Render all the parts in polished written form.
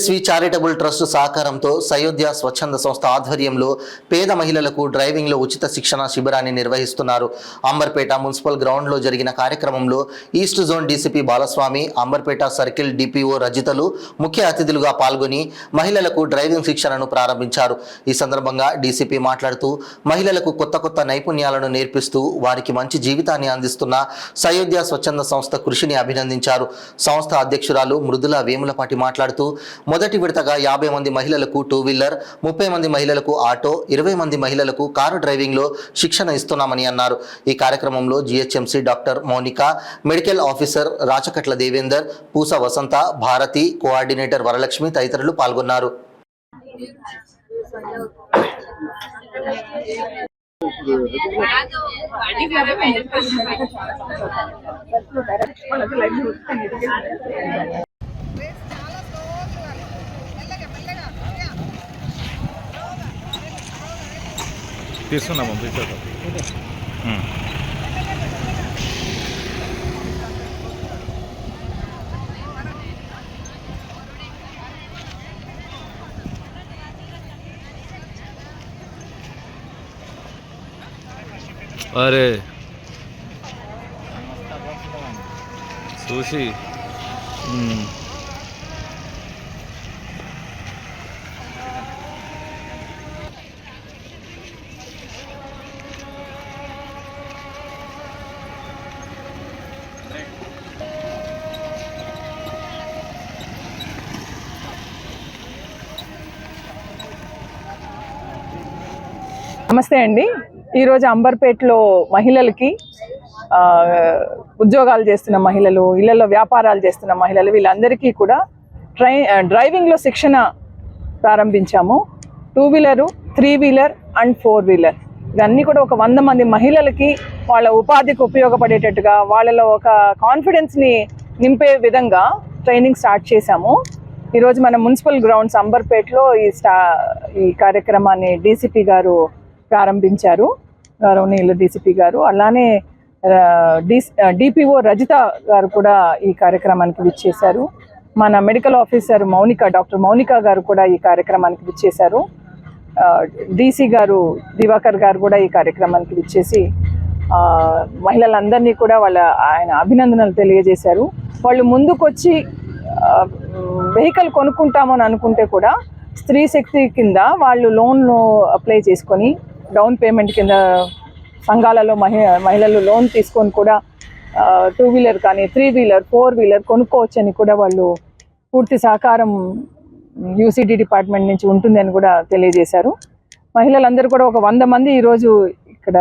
TSV charitable trust సహకారంతో సయోధ్య స్వచ్ఛంద సంస్థ ఆధ్వర్యంలో పేద మహిళలకు డ్రైవింగ్లో ఉచిత శిక్షణ శిబిరాన్ని నిర్వహిస్తున్నారు. అంబర్పేట మున్సిపల్ గ్రౌండ్లో జరిగిన కార్యక్రమంలో east zone DCP Balaswamy, Amberpet circle DPO రజితలు ముఖ్య అతిథులుగా పాల్గొని మహిళలకు డ్రైవింగ్ శిక్షణను ప్రారంభించారు. ఈ సందర్భంగా డీసీపీ మాట్లాడుతూ మహిళలకు కొత్త నైపుణ్యాలను నేర్పిస్తూ వారికి మంచి జీవితాన్ని అందిస్తున్న సయోధ్య స్వచ్ఛంద సంస్థ కృషిని అభినందించారు. సంస్థ అధ్యక్షురాలు మృదుల వేములపాటి మాట్లాడుతూ మొదటి విడతగా 50 మంది మహిళలకు 2 వీలర్, 30 మంది మహిళలకు ఆటో, 20 మంది మహిళలకు కారు డ్రైవింగ్లో శిక్షణ ఇస్తున్నామని అన్నారు. ఈ కార్యక్రమంలో GHMC doctor Mounika, medical officer Rachakatla Devender, పూస వసంత, భారతి, కోఆర్డినేటర్ వరలక్ష్మి తదితరులు పాల్గొన్నారు. తీసుకున్నాము. అరే చూసి నమస్తే అండి. ఈరోజు అంబర్పేటలో మహిళలకి ఉద్యోగాలు చేస్తున్న మహిళలు, ఇళ్లలో వ్యాపారాలు చేస్తున్న మహిళలు, వీళ్ళందరికీ కూడా డ్రైవింగ్లో శిక్షణ ప్రారంభించాము. 2 వీలరు, 3 వీలర్ అండ్ 4 వీలర్ ఇవన్నీ కూడా ఒక 100 మంది మహిళలకి వాళ్ళ ఉపాధికి ఉపయోగపడేటట్టుగా, వాళ్ళలో ఒక కాన్ఫిడెన్స్ని నింపే విధంగా ట్రైనింగ్ స్టార్ట్ చేశాము. ఈరోజు మన మున్సిపల్ గ్రౌండ్స్ అంబర్పేటలో ఈ కార్యక్రమాన్ని డీసీపీ గారు ప్రారంభించారు, గౌరవనీయులు డీసీపీ గారు. అలానే డిపిఓ రజిత గారు కూడా ఈ కార్యక్రమానికి విచ్చేశారు. మన medical officer Mounika, doctor Mounika గారు కూడా ఈ కార్యక్రమానికి విచ్చేశారు. డీసీ గారు దివాకర్ గారు కూడా ఈ కార్యక్రమానికి విచ్చేసి మహిళలందరినీ కూడా ఆయన అభినందనలు తెలియజేశారు. వాళ్ళు ముందుకొచ్చి వెహికల్ కొనుక్కుంటామని అనుకుంటే కూడా స్త్రీ శక్తి కింద వాళ్ళు లోన్లు అప్లై చేసుకొని, డౌన్ పేమెంట్ కింద సంఘాలలో మహిళలు లోన్ తీసుకొని కూడా 2 వీలర్ కానీ 3 వీలర్ 4 వీలర్ కొనుక్కోవచ్చని కూడా వాళ్ళు పూర్తి సహకారం యూసీడీ డిపార్ట్మెంట్ నుంచి ఉంటుందని కూడా తెలియజేశారు. మహిళలందరూ కూడా ఒక 100 మంది ఈరోజు ఇక్కడ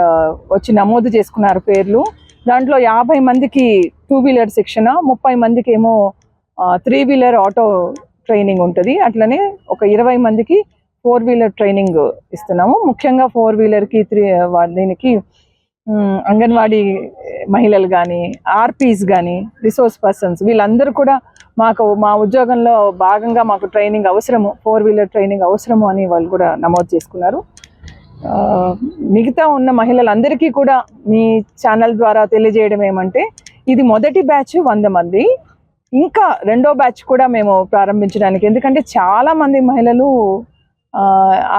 వచ్చి నమోదు చేసుకున్నారు పేర్లు. దాంట్లో 50 మందికి 2 వీలర్ శిక్షణ, 30 మందికి ఏమో 3 వీలర్ ఆటో ట్రైనింగ్ ఉంటుంది. అట్లనే ఒక 20 మందికి 4 వీలర్ ట్రైనింగ్ ఇస్తున్నాము. ముఖ్యంగా 4 వీలర్కి దీనికి అంగన్వాడీ మహిళలు కానీ, ఆర్పీస్ కానీ, రిసోర్స్ పర్సన్స్ వీళ్ళందరూ కూడా మా ఉద్యోగంలో భాగంగా మాకు ట్రైనింగ్ అవసరము, 4 వీలర్ ట్రైనింగ్ అవసరము అని వాళ్ళు కూడా నమోదు చేసుకున్నారు. మిగతా ఉన్న మహిళలందరికీ కూడా మీ ఛానల్ ద్వారా తెలియజేయడం ఏమంటే, ఇది మొదటి బ్యాచ్ 100 మంది, ఇంకా రెండో బ్యాచ్ కూడా మేము ప్రారంభించడానికి, ఎందుకంటే చాలామంది మహిళలు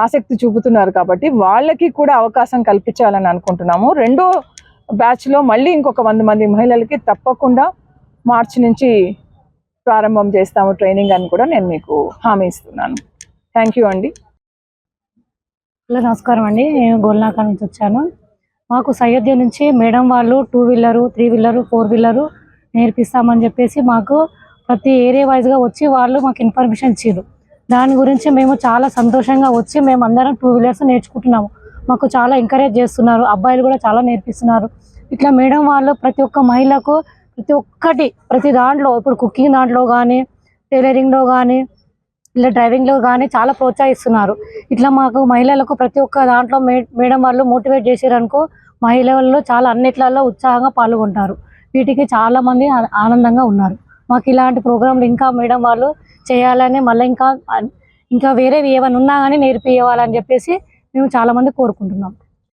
ఆసక్తి చూపుతున్నారు కాబట్టి వాళ్ళకి కూడా అవకాశం కల్పించాలని అనుకుంటున్నాము. రెండో బ్యాచ్లో మళ్ళీ ఇంకొక 100 మంది మహిళలకి తప్పకుండా మార్చి నుంచి ప్రారంభం చేస్తాము ట్రైనింగ్ అని కూడా నేను మీకు హామీ ఇస్తున్నాను. థ్యాంక్ యూ అండి. హలో, నమస్కారం అండి. నేను గోల్నాక నుంచి వచ్చాను. మాకు సయోధ్య నుంచి మేడం వాళ్ళు 2 వీలరు, 3 వీలరు, 4 వీలరు నేర్పిస్తామని చెప్పేసి మాకు ప్రతి ఏరియా వైజ్గా వచ్చి వాళ్ళు మాకు ఇన్ఫర్మేషన్ ఇచ్చారు. దాని గురించి మేము చాలా సంతోషంగా వచ్చి మేము అందరం 2 వీలర్స్ నేర్చుకుంటున్నాము. మాకు చాలా ఎంకరేజ్ చేస్తున్నారు, అబ్బాయిలు కూడా చాలా నేర్పిస్తున్నారు. ఇట్లా మేడం వాళ్ళు ప్రతి ఒక్క మహిళకు ప్రతి దాంట్లో, ఇప్పుడు కుకింగ్ దాంట్లో కానీ, టైలరింగ్లో కానీ, ఇలా డ్రైవింగ్లో కానీ చాలా ప్రోత్సహిస్తున్నారు. ఇట్లా మాకు మహిళలకు ప్రతి ఒక్క దాంట్లో మేడం వాళ్ళు మోటివేట్ చేశారనుకో, మహిళల్లో చాలా అన్నిట్లలో ఉత్సాహంగా పాల్గొంటారు. వీటికి చాలామంది ఆనందంగా ఉన్నారు. మాకు ఇలాంటి ప్రోగ్రాంలు ఇంకా మేడం వాళ్ళు చేయాలని, మళ్ళీ ఇంకా వేరేవి ఏమైనా ఉన్నా కానీ నేర్పివ్వాలని చెప్పేసి మేము చాలామంది కోరుకుంటున్నాం.